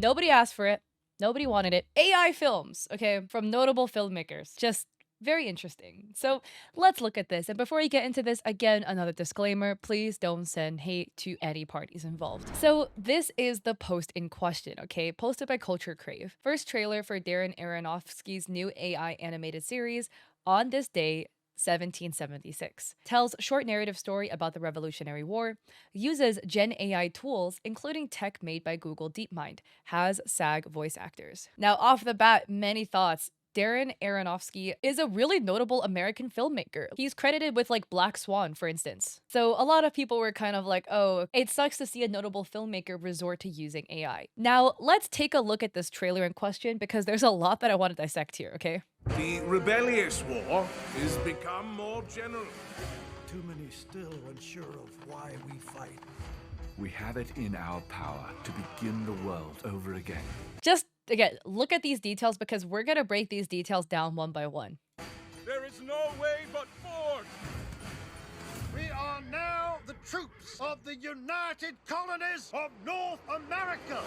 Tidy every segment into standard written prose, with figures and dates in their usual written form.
Nobody asked for it. Nobody wanted it. AI films, okay, from notable filmmakers. Just very interesting. So let's look at this. And before we get into this, again, another disclaimer, please don't send hate to any parties involved. So this is the post in question, okay? Posted by Culture Crave. First trailer for Darren Aronofsky's new AI animated series, On This Day, 1776. Tells short narrative story about the Revolutionary War, uses Gen AI tools, including tech made by Google DeepMind, has SAG voice actors. Now, off the bat, many thoughts. Darren Aronofsky is a really notable American filmmaker. He's credited with like Black Swan, for instance. So a lot of people were kind of like, oh, it sucks to see a notable filmmaker resort to using AI. Now, let's take a look at this trailer in question because there's a lot that I want to dissect here, okay? The rebellious war is become more general. Too many still unsure of why we fight. We have it in our power to begin the world over again. Just, again, look at these details because we're gonna break these details down one by one. There is no way but forth. We are now the troops of the United Colonies of North America.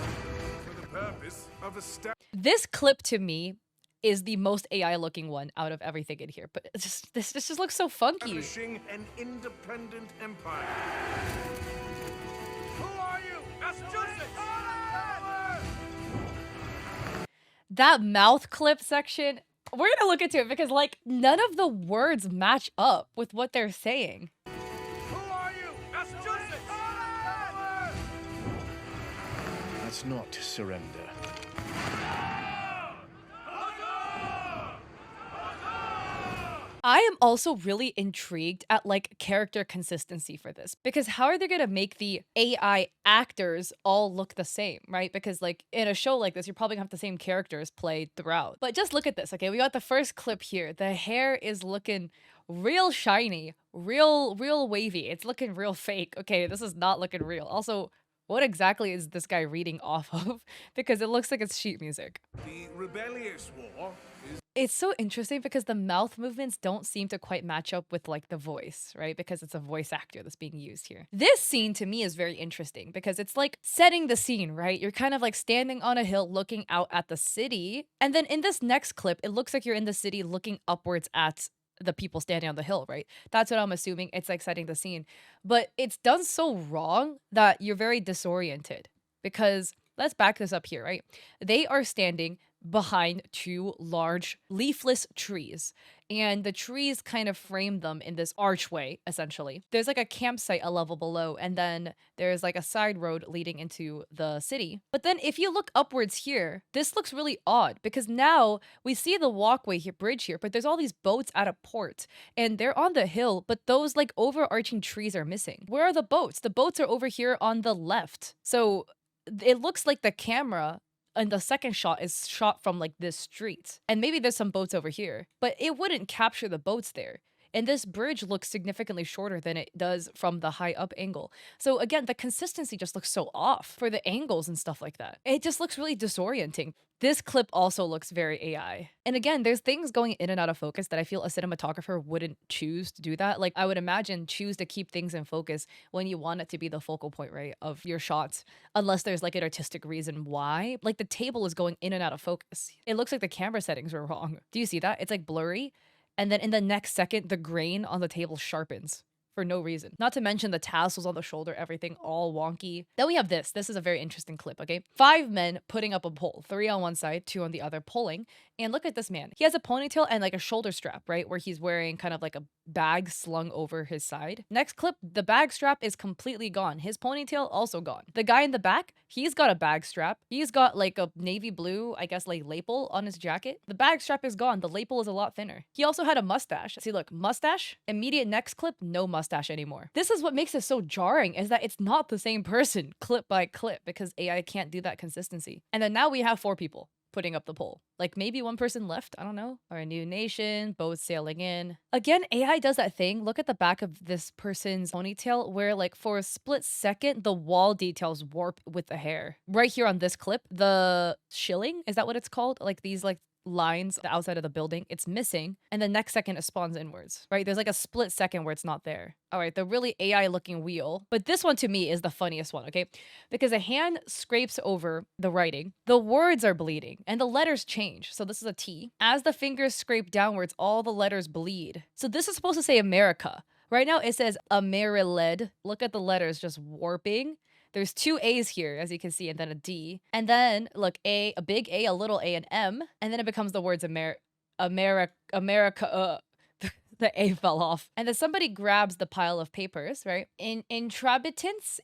For the purpose of This clip to me is the most AI looking one out of everything in here, but this just looks so funky. establishing an independent empire. Who are you? Massachusetts! That mouth clip section, we're gonna look into it because like none of the words match up with what they're saying. Who are you? Massachusetts! That's not surrender. I am also really intrigued at like character consistency for this because how are they going to make the AI actors all look the same, right? Because like in a show like this, you're probably gonna have the same characters played throughout. But just look at this, okay? We got the first clip here. The hair is looking real shiny, real wavy. It's looking real fake. Okay, this is not looking real. Also, what exactly is this guy reading off of? Because it looks like it's sheet music. The rebellious war is It's so interesting because the mouth movements don't seem to quite match up with like the voice, right? Because it's a voice actor that's being used here. This scene to me is very interesting because it's like setting the scene, right? You're kind of like standing on a hill looking out at the city. And then in this next clip, it looks like you're in the city looking upwards at the people standing on the hill, right? That's what I'm assuming. It's like setting the scene. But it's done so wrong that you're very disoriented because let's back this up here, right? They are standing behind two large leafless trees, and the trees kind of frame them in this archway, essentially. There's like a campsite a level below, and then there's like a side road leading into the city. But then if you look upwards here, this looks really odd because now we see the walkway here, bridge here, but there's all these boats at a port, and they're on the hill, but those like overarching trees are missing. Where are the boats? The boats are over here on the left. So it looks like the camera and the second shot is shot from like this street. And maybe there's some boats over here, but it wouldn't capture the boats there. And this bridge looks significantly shorter than it does from the high up angle. So again, the consistency just looks so off for the angles and stuff like that. It just looks really disorienting. This clip also looks very AI. And again, there's things going in and out of focus that I feel a cinematographer wouldn't choose to do that. Like I would imagine choose to keep things in focus when you want it to be the focal point, right, of your shots, unless there's like an artistic reason why. Like the table is going in and out of focus. It looks like the camera settings are wrong. Do you see that? It's like blurry. And then in the next second, the grain on the table sharpens for no reason. Not to mention the tassels on the shoulder, everything all wonky. Then we have this. This is a very interesting clip, okay? 5 men putting up a pole, 3 on one side, 2 on the other, pulling. And look at this man. He has a ponytail and like a shoulder strap, right? Where he's wearing kind of like a bag slung over his side. Next clip, the bag strap is completely gone. His ponytail also gone. The guy in the back, he's got a bag strap. He's got like a navy blue, I guess like lapel on his jacket. The bag strap is gone. The lapel is a lot thinner. He also had a mustache. See, look, mustache. Immediate next clip, no mustache anymore. This is what makes it so jarring is that it's not the same person clip by clip because AI can't do that consistency. And then now we have 4 people putting up the pole. Like maybe one person left, I don't know. Or a new nation, boats sailing in. Again, AI does that thing. Look at the back of this person's ponytail where like for a split second, the wall details warp with the hair. Right here on this clip, the shilling, is that what it's called? Like these like lines the outside of the building, it's missing, and the next second it spawns inwards, right? There's like a split second where it's not there. All right, the really AI looking wheel. But this one to me is the funniest one, okay? Because a hand scrapes over the writing, the words are bleeding, and the letters change. So this is a T. As the fingers scrape downwards, all the letters bleed. So this is supposed to say America. Right now it says Ameriled. Look at the letters just warping. There's two A's here, as you can see, and then a D. And then, look, a big A, a little A, an M. And then it becomes the words America. The A fell off. And then somebody grabs the pile of papers, right? Inhabitants,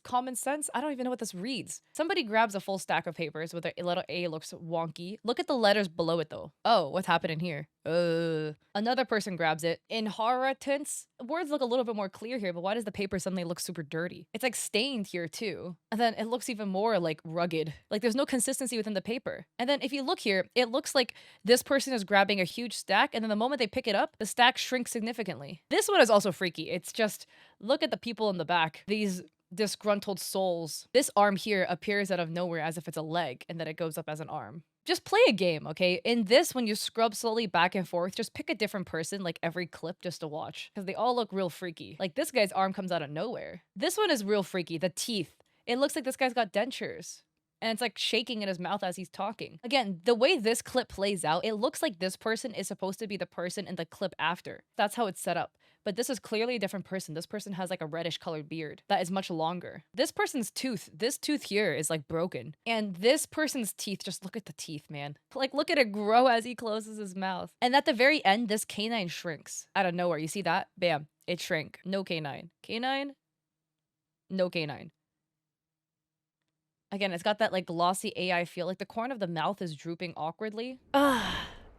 common sense. I don't even know what this reads. Somebody grabs a full stack of papers with a little A looks wonky. Look at the letters below it though. Oh, what's happening here? Another person grabs it. Inheritance. Words look a little bit more clear here, but why does the paper suddenly look super dirty? It's like stained here too. And then it looks even more like rugged. Like there's no consistency within the paper. And then if you look here, it looks like this person is grabbing a huge stack, and then the moment they pick it up, the stack shrinks significantly. This one is also freaky. It's just, look at the people in the back. These disgruntled souls. This arm here appears out of nowhere as if it's a leg, and then it goes up as an arm. Just play a game, okay? In this, when you scrub slowly back and forth, just pick a different person, like every clip, just to watch. Because they all look real freaky. Like this guy's arm comes out of nowhere. This one is real freaky. The teeth. It looks like this guy's got dentures. And it's like shaking in his mouth as he's talking. Again, the way this clip plays out, it looks like this person is supposed to be the person in the clip after. That's how it's set up. But this is clearly a different person. This person has like a reddish colored beard that is much longer. This person's tooth, this tooth here is like broken. And this person's teeth, just look at the teeth, man. Like look at it grow as he closes his mouth. And at the very end, this canine shrinks out of nowhere. You see that? Bam, it shrank. No canine. Canine? No canine. Again, it's got that like glossy AI feel. Like the corner of the mouth is drooping awkwardly.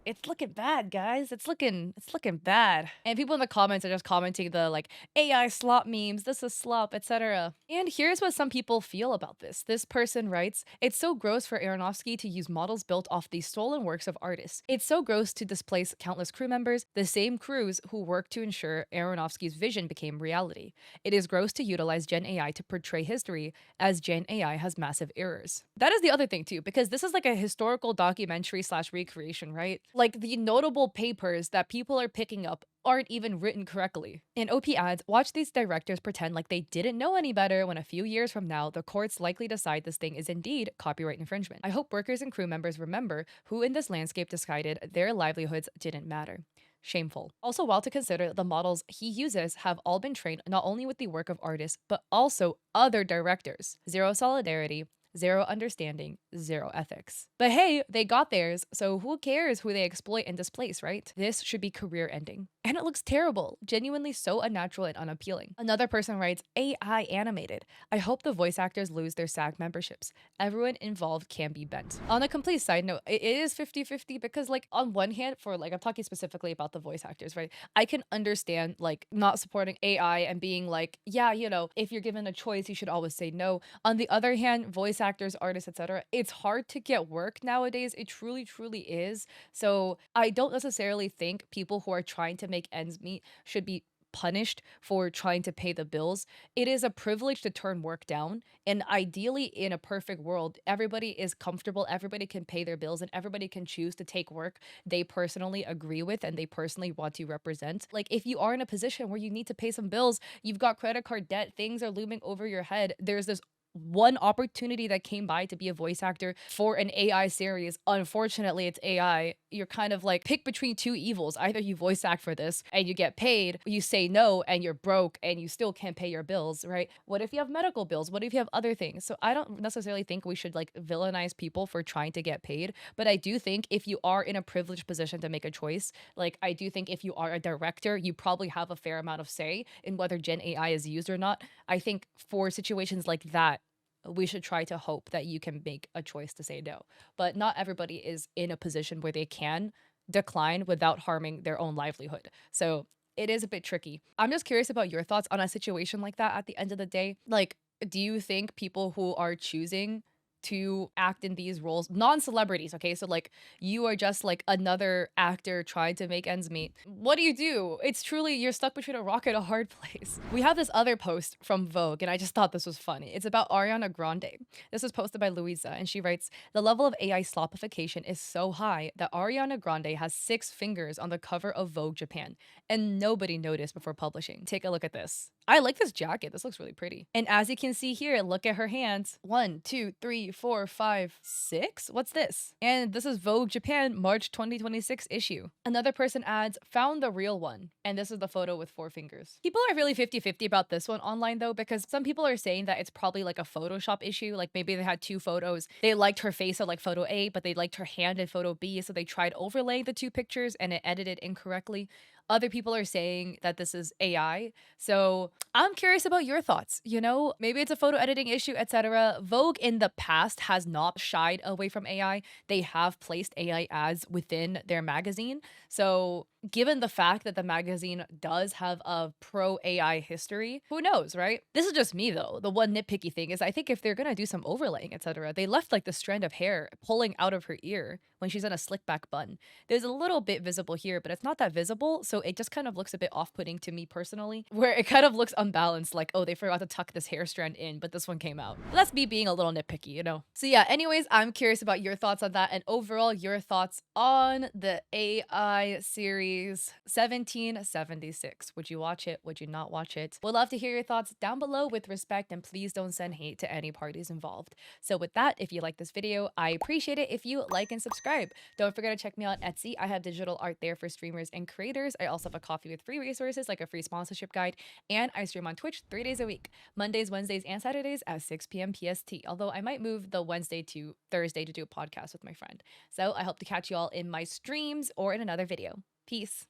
It's looking bad, guys. It's looking bad. And people in the comments are just commenting the like AI slop memes, this is slop, etc. And here's what some people feel about this. This person writes, it's so gross for Aronofsky to use models built off these stolen works of artists. It's so gross to displace countless crew members, the same crews who worked to ensure Aronofsky's vision became reality. It is gross to utilize Gen AI to portray history, as Gen AI has massive errors. That is the other thing too, because this is like a historical documentary / recreation, right? Like the notable papers that people are picking up aren't even written correctly. And OP adds, watch these directors pretend like they didn't know any better when a few years from now, the courts likely decide this thing is indeed copyright infringement. I hope workers and crew members remember who in this landscape decided their livelihoods didn't matter. Shameful. Also, while to consider, the models he uses have all been trained not only with the work of artists, but also other directors. Zero solidarity, zero understanding, zero ethics. But hey, they got theirs, so who cares who they exploit and displace, right? This should be career ending. And it looks terrible, genuinely so unnatural and unappealing. Another person writes, AI animated. I hope the voice actors lose their SAG memberships. Everyone involved can be bent. On a complete side note, it is 50-50 because like on one hand, for like, I'm talking specifically about the voice actors, right? I can understand like not supporting AI and being like, yeah, you know, if you're given a choice, you should always say no. On the other hand, voice actors, artists, etc., it's hard to get work nowadays. It truly, truly is. So I don't necessarily think people who are trying to make ends meet should be punished for trying to pay the bills. It is a privilege to turn work down. And ideally, in a perfect world, everybody is comfortable, everybody can pay their bills, and everybody can choose to take work they personally agree with and they personally want to represent. Like, if you are in a position where you need to pay some bills, you've got credit card debt, things are looming over your head, there's this one opportunity that came by to be a voice actor for an AI series. Unfortunately, it's AI. You're kind of like pick between two evils. Either you voice act for this and you get paid, you say no and you're broke and you still can't pay your bills, right? What if you have medical bills? What if you have other things? So I don't necessarily think we should like villainize people for trying to get paid, but I do think if you are in a privileged position to make a choice, like I do think if you are a director, you probably have a fair amount of say in whether Gen AI is used or not. I think for situations like that, we should try to hope that you can make a choice to say no. But not everybody is in a position where they can decline without harming their own livelihood. So it is a bit tricky. I'm just curious about your thoughts on a situation like that at the end of the day. Like, do you think people who are choosing to act in these roles, non-celebrities, okay? So like you are just like another actor trying to make ends meet. What do? It's truly you're stuck between a rock and a hard place. We have this other post from Vogue, and I just thought this was funny. It's about Ariana Grande. This was posted by Louisa, and she writes, "The level of AI slopification is so high that Ariana Grande has 6 fingers on the cover of Vogue Japan, and nobody noticed before publishing. Take a look at this. I like this jacket. This looks really pretty. And as you can see here, look at her hands. 1, 2, 3, 4, 5, 6? What's this? And this is Vogue Japan, March 2026 issue. Another person adds, found the real one. And this is the photo with 4 fingers. People are really 50-50 about this one online though, because some people are saying that it's probably like a Photoshop issue. Like maybe they had 2 photos. They liked her face on like photo A, but they liked her hand in photo B. So they tried overlaying the 2 pictures and it edited incorrectly. Other people are saying that this is AI. So I'm curious about your thoughts. You know, maybe it's a photo editing issue, etc. Vogue in the past has not shied away from AI. They have placed AI ads within their magazine. So given the fact that the magazine does have a pro AI history, who knows, right? This is just me though. The one nitpicky thing is I think if they're gonna do some overlaying, etc., they left like the strand of hair pulling out of her ear when she's in a slick back bun. There's a little bit visible here, but it's not that visible, so it just kind of looks a bit off-putting to me personally, where it kind of looks unbalanced, like, oh, they forgot to tuck this hair strand in, but this one came out. But that's me being a little nitpicky, you know? So yeah, anyways, I'm curious about your thoughts on that, and overall, your thoughts on the AI series 1776. Would you watch it? Would you not watch it? Would love to hear your thoughts down below with respect, and please don't send hate to any parties involved. So with that, if you like this video, I appreciate it if you like and subscribe. Don't forget to check me out on Etsy. I have digital art there for streamers and creators. I also have a coffee with free resources like a free sponsorship guide, and I stream on Twitch 3 days a week, Mondays, Wednesdays, and Saturdays at 6 p.m. PST, although I might move the Wednesday to Thursday to do a podcast with my friend. So I hope to catch you all in my streams or in another video. Peace.